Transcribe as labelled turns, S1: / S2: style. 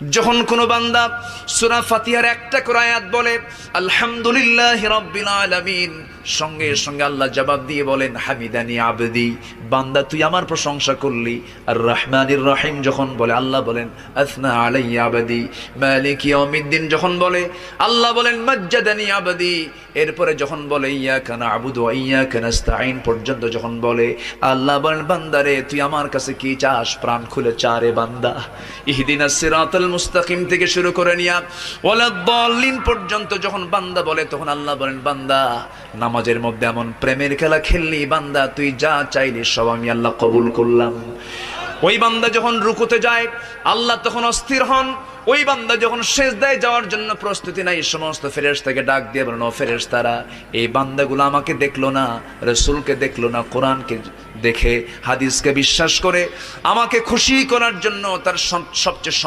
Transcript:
S1: যখন কোনো বান্দা সূরা ফাতিহার একটা করে আয়াত বলে আলহামদুলিল্লাহি রাব্বিল আলামিন, সঙ্গে সঙ্গে আল্লাহ জবাব দিয়ে বলেন হামিদানি আবদি, বান্দা তুই আমার প্রশংসা করলি। আর রহমানির রহিম যখন বলে আল্লাহ বলেন আসনা আলাইয়া আবদি। মালিক ইয়াউমিদ্দিন যখন বলে আল্লাহ বলেন মাজ্জাদানি আবদি। এরপরে যখন বলে ইয়াকা না'বুদু ওয়া ইয়াকা নাস্তাঈন পর্যন্ত যখন বলে আল্লাহ বলেন বান্দারে তুই আমার কাছে কি চাস, প্রাণ খুলে চারে বান্দা। ইহদিনাস সিরাতাল মুস্তাকিম থেকে শুরু করে নিয়া ওয়ালাদ-দাল্লিন পর্যন্ত যখন বান্দা বলে তখন আল্লাহ বলেন বান্দা নামাজের মধ্যে এমন প্রেমের খেলা খেললি বান্দা, তুই যা চাইলি সব আমি আল্লাহ কবুল করলাম। ওই বান্দা যখন রুকুতে যায় আল্লাহ তখন অস্থির হন। ওই বান্দা যখন সিজদায় যাওয়ার জন্য প্রস্তুতি নাই, সমস্ত ফেরেশতাকে ডাক দিয়ে বলেন ও ফেরেশতারা, এই বান্দাগুলো আমাকে দেখলো না, রাসূলকে দেখলো না, কোরআনকে দেখে হাদিসকে বিশ্বাস করে আমাকে খুশি করার জন্য তার সবচেয়ে